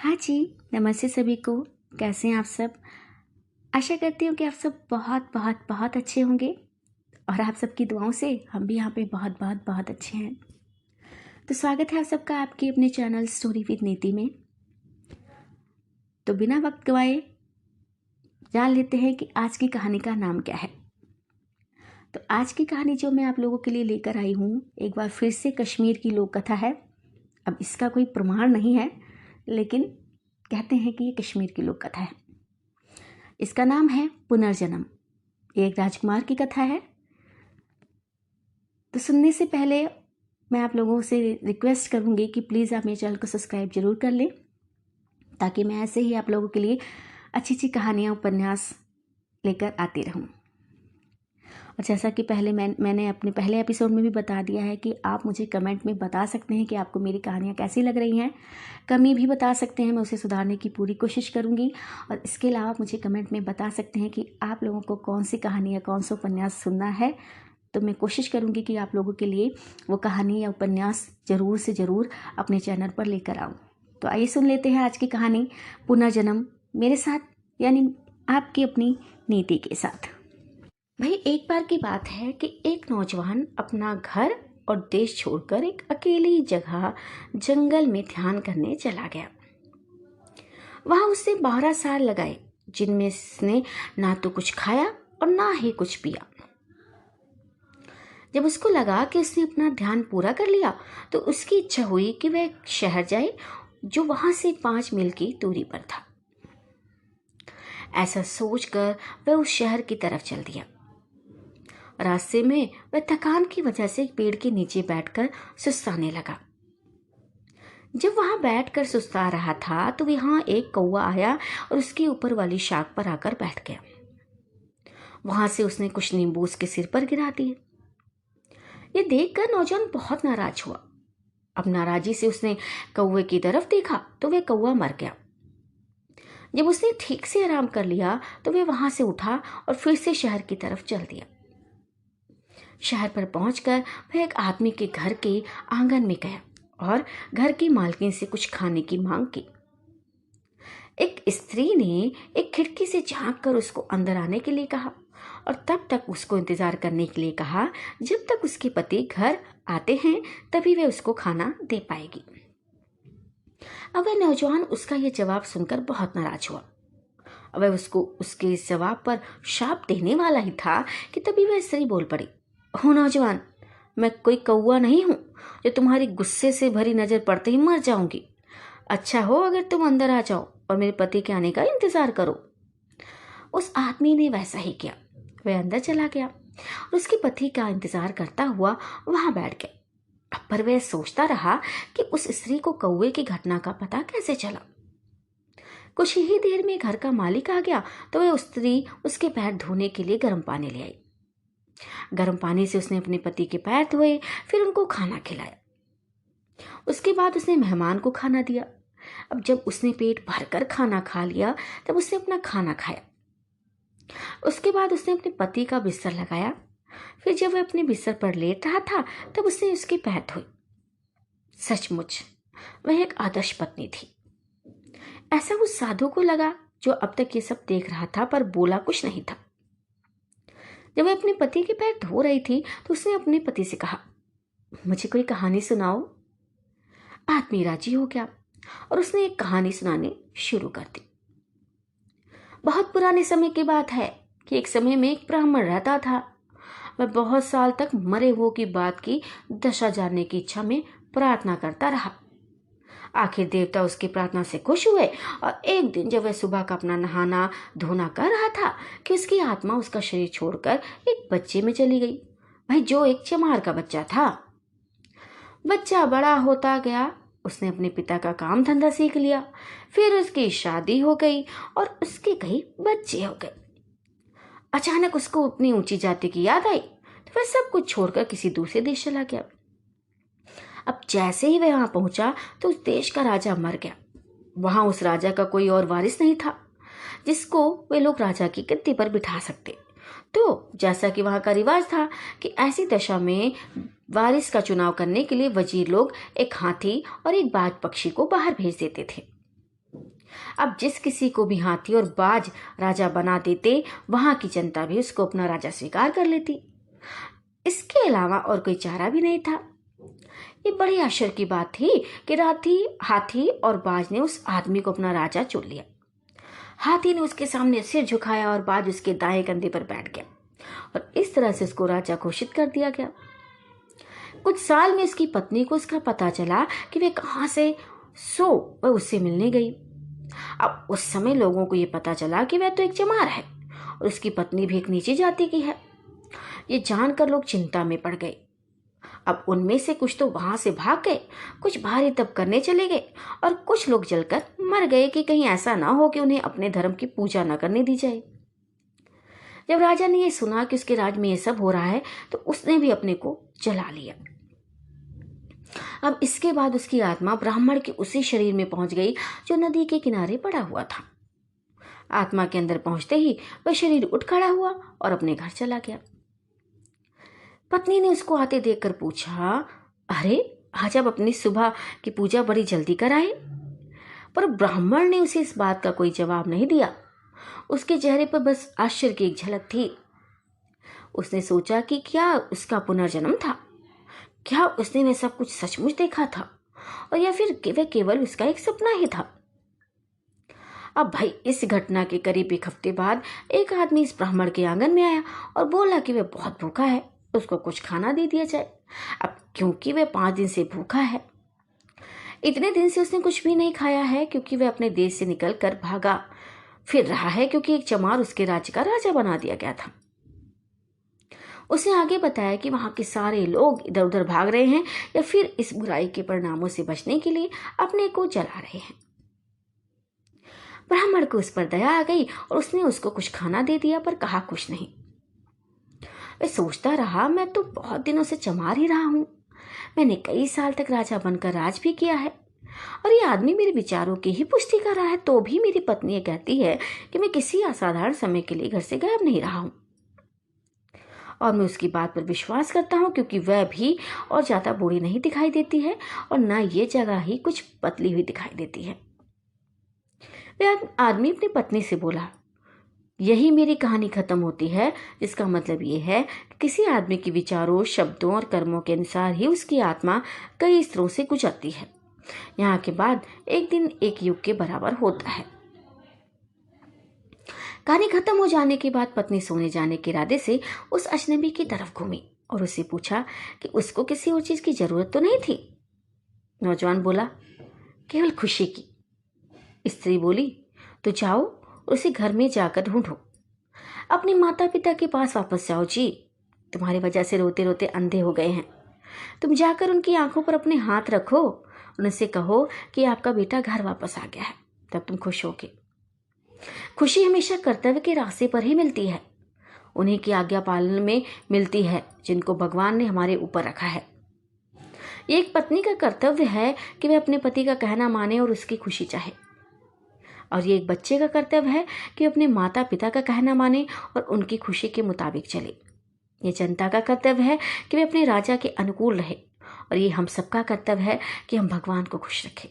हाँ जी, नमस्ते सभी को। कैसे हैं आप सब? आशा करती हूँ कि आप सब बहुत बहुत बहुत अच्छे होंगे और आप सबकी दुआओं से हम भी यहाँ पे बहुत बहुत बहुत अच्छे हैं। तो स्वागत है आप सबका आपके अपने चैनल स्टोरी विद नीति में। तो बिना वक्त गवाए जान लेते हैं कि आज की कहानी का नाम क्या है। तो आज की कहानी जो मैं आप लोगों के लिए लेकर आई हूँ, एक बार फिर से कश्मीर की लोक कथा है। अब इसका कोई प्रमाण नहीं है, लेकिन कहते हैं कि ये कश्मीर की लोक कथा है। इसका नाम है पुनर्जन्म। ये एक राजकुमार की कथा है। तो सुनने से पहले मैं आप लोगों से रिक्वेस्ट करूंगी कि प्लीज़ आप मेरे चैनल को सब्सक्राइब जरूर कर लें, ताकि मैं ऐसे ही आप लोगों के लिए अच्छी अच्छी कहानियाँ उपन्यास लेकर आती रहूं। और जैसा कि पहले मैंने अपने पहले एपिसोड में भी बता दिया है कि आप मुझे कमेंट में बता सकते हैं कि आपको मेरी कहानियाँ कैसी लग रही हैं। कमी भी बता सकते हैं, मैं उसे सुधारने की पूरी कोशिश करूँगी। और इसके अलावा मुझे कमेंट में बता सकते हैं कि आप लोगों को कौन सी कहानी या कौन सा उपन्यास सुनना है। तो मैं कोशिश करूँगी कि आप लोगों के लिए वो कहानी या उपन्यास ज़रूर से ज़रूर अपने चैनल पर लेकर आऊँ। तो आइए सुन लेते हैं आज की कहानी पुनर्जन्म मेरे साथ, यानी आपकी अपनी नीति के साथ। भाई, एक बार की बात है कि एक नौजवान अपना घर और देश छोड़कर एक अकेली जगह जंगल में ध्यान करने चला गया। वहां उसने 12 साल लगाए, जिनमें उसने ना तो कुछ खाया और ना ही कुछ पिया। जब उसको लगा कि उसने अपना ध्यान पूरा कर लिया, तो उसकी इच्छा हुई कि वह एक शहर जाए जो वहां से 5 मील की दूरी पर था। ऐसा सोचकर वह उस शहर की तरफ चल दिया। रास्ते में वह थकान की वजह से एक पेड़ के नीचे बैठकर सुस्ताने लगा। जब वहां बैठकर सुस्ता रहा था तो वहां एक कौवा आया और उसके ऊपर वाली शाख पर आकर बैठ गया। वहां से उसने कुछ नींबू उसके सिर पर गिरा दिए। ये देखकर नौजवान बहुत नाराज हुआ। अब नाराजी से उसने कौवे की तरफ देखा तो वह कौवा मर गया। जब उसने ठीक से आराम कर लिया तो वह वहां से उठा और फिर से शहर की तरफ चल दिया। शहर पर पहुंचकर वह एक आदमी के घर के आंगन में गया और घर की मालकिन से कुछ खाने की मांग की। एक स्त्री ने एक खिड़की से झांक कर उसको अंदर आने के लिए कहा और तब तक उसको इंतजार करने के लिए कहा जब तक उसके पति घर आते हैं, तभी वह उसको खाना दे पाएगी। अब वह नौजवान उसका यह जवाब सुनकर बहुत नाराज हुआ। वह उसको उसके इस जवाब पर शाप देने वाला ही था कि तभी वह स्त्री बोल पड़ी, हो नौजवान, मैं कोई कौवा नहीं हूं जो तुम्हारी गुस्से से भरी नजर पड़ते ही मर जाऊंगी। अच्छा हो अगर तुम अंदर आ जाओ और मेरे पति के आने का इंतजार करो। उस आदमी ने वैसा ही किया। वह अंदर चला गया और उसके पति का इंतजार करता हुआ वहां बैठ गया। पर वह सोचता रहा कि उस स्त्री को कौवे की घटना का पता कैसे चला। कुछ ही देर में घर का मालिक आ गया तो वह उस स्त्री उसके पैर धोने के लिए गर्म पानी ले आई। गर्म पानी से उसने अपने पति के पैर धोए, फिर उनको खाना खिलाया। उसके बाद उसने मेहमान को खाना दिया। अब जब उसने पेट भरकर खाना खा लिया तब उसने अपना खाना खाया। उसके बाद उसने अपने पति का बिस्तर लगाया। फिर जब वह अपने बिस्तर पर लेट रहा था तब उसने उसके पैर धोए। सचमुच वह एक आदर्श पत्नी थी, ऐसा उस साधु को लगा जो अब तक ये सब देख रहा था पर बोला कुछ नहीं था। जब वह अपने पति के पैर धो रही थी तो उसने अपने पति से कहा, मुझे कोई कहानी सुनाओ। आदमी राजी हो गया और उसने एक कहानी सुनानी शुरू कर दी। बहुत पुराने समय की बात है कि एक समय में एक ब्राह्मण रहता था। वह बहुत साल तक मरे हुओं की बात की दशा जानने की इच्छा में प्रार्थना करता रहा। आखिर देवता उसकी प्रार्थना से खुश हुए और एक दिन जब वह सुबह का अपना नहाना धोना कर रहा था कि उसकी आत्मा उसका शरीर छोड़कर एक बच्चे में चली गई। भाई, जो एक चमार का बच्चा था। बच्चा बड़ा होता गया, उसने अपने पिता का काम धंधा सीख लिया, फिर उसकी शादी हो गई और उसके कई बच्चे हो गए। अचानक उसको अपनी ऊंची जाति की याद आई तो वह सब कुछ छोड़कर किसी दूसरे देश चला गया। अब जैसे ही वह वहां पहुंचा तो उस देश का राजा मर गया। वहां उस राजा का कोई और वारिस नहीं था जिसको वे लोग राजा की गद्दी पर बिठा सकते। तो जैसा कि वहां का रिवाज था कि ऐसी दशा में वारिस का चुनाव करने के लिए वजीर लोग एक हाथी और एक बाज पक्षी को बाहर भेज देते थे। अब जिस किसी को भी हाथी और बाज राजा बना देते, वहां की जनता भी उसको अपना राजा स्वीकार कर लेती। इसके अलावा और कोई चारा भी नहीं था। ये बड़ी आश्चर्य की बात थी कि हाथी और बाज ने उस आदमी को अपना राजा चुन लिया। हाथी ने उसके सामने सिर झुकाया और बाज उसके दाएं कंधे पर बैठ गया और इस तरह से उसको राजा घोषित कर दिया गया। कुछ साल में उसकी पत्नी को उसका पता चला कि वे कहां से, वह उससे मिलने गई। अब उस समय लोगों को यह पता चला कि वह तो एक चमार है और उसकी पत्नी भी एक नीची जाति की है। ये जानकर लोग चिंता में पड़ गए। अब उनमें से कुछ तो वहां से भाग गए, कुछ भारी तप करने चले गए और कुछ लोग जलकर मर गए कि कहीं ऐसा ना हो कि उन्हें अपने धर्म की पूजा न करने दी जाए। जब राजा ने यह सुना कि उसके राज में यह सब हो रहा है तो उसने भी अपने को जला लिया। अब इसके बाद उसकी आत्मा ब्राह्मण के उसी शरीर में पहुंच गई जो नदी के किनारे पड़ा हुआ था। आत्मा के अंदर पहुंचते ही वह शरीर उठ खड़ा हुआ और अपने घर चला गया। पत्नी ने उसको आते देखकर पूछा, अरे आज आप अपनी सुबह की पूजा बड़ी जल्दी कराए? पर ब्राह्मण ने उसे इस बात का कोई जवाब नहीं दिया। उसके चेहरे पर बस आश्चर्य की एक झलक थी। उसने सोचा कि क्या उसका पुनर्जन्म था, क्या उसने वह सब कुछ सचमुच देखा था और या फिर वह केवल उसका एक सपना ही था। अब भाई इस घटना के करीब एक हफ्ते बाद एक आदमी इस ब्राह्मण के आंगन में आया और बोला कि वह बहुत भूखा है, उसको कुछ खाना दे दिया जाए। अब क्योंकि वह 5 दिन से भूखा है, इतने दिन से उसने कुछ भी नहीं खाया है क्योंकि वह अपने देश से निकल कर भागा फिर रहा है क्योंकि एक चमार उसके राज्य का राजा बना दिया गया था। उसने आगे बताया कि वहां के सारे लोग इधर उधर भाग रहे हैं या फिर इस बुराई के परिणामों से बचने के लिए अपने को जला रहे हैं। ब्राह्मण को उस पर दया आ गई और उसने उसको कुछ खाना दे दिया पर कहा कुछ नहीं। वह सोचता रहा, मैं तो बहुत दिनों से चमार ही रहा हूं, मैंने कई साल तक राजा बनकर राज भी किया है और ये आदमी मेरे विचारों की ही पुष्टि कर रहा है, तो भी मेरी पत्नी ये कहती है कि मैं किसी असाधारण समय के लिए घर से गायब नहीं रहा हूं और मैं उसकी बात पर विश्वास करता हूं क्योंकि वह भी और ज्यादा बूढ़ी नहीं दिखाई देती है और न ये जगह ही कुछ पतली हुई दिखाई देती है। वह आदमी अपनी पत्नी से बोला, यही मेरी कहानी खत्म होती है, जिसका मतलब ये है कि किसी आदमी के विचारों, शब्दों और कर्मों के अनुसार ही उसकी आत्मा कई स्तरों से गुजरती है। यहाँ के बाद एक दिन एक युग के बराबर होता है। कहानी खत्म हो जाने के बाद पत्नी सोने जाने के इरादे से उस अजनबी की तरफ घूमी और उससे पूछा कि उसको किसी और चीज की जरूरत तो नहीं थी। नौजवान बोला, केवल खुशी की। स्त्री बोली, तो जाओ उसे घर में जाकर ढूंढो, अपने माता पिता के पास वापस जाओ जी, तुम्हारी वजह से रोते रोते अंधे हो गए हैं। तुम जाकर उनकी आंखों पर अपने हाथ रखो, उनसे कहो कि आपका बेटा घर वापस आ गया है, तब तुम खुश होगे। खुशी हमेशा कर्तव्य के रास्ते पर ही मिलती है, उन्हीं की आज्ञा पालन में मिलती है जिनको भगवान ने हमारे ऊपर रखा है। ये एक पत्नी का कर्तव्य है कि वह अपने पति का कहना माने और उसकी खुशी चाहे, और ये एक बच्चे का कर्तव्य है कि अपने माता पिता का कहना माने और उनकी खुशी के मुताबिक चले। ये जनता का कर्तव्य है कि वे अपने राजा के अनुकूल रहे और ये हम सबका कर्तव्य है कि हम भगवान को खुश रखें।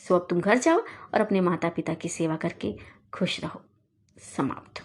सो अब तुम घर जाओ और अपने माता पिता की सेवा करके खुश रहो। समाप्त।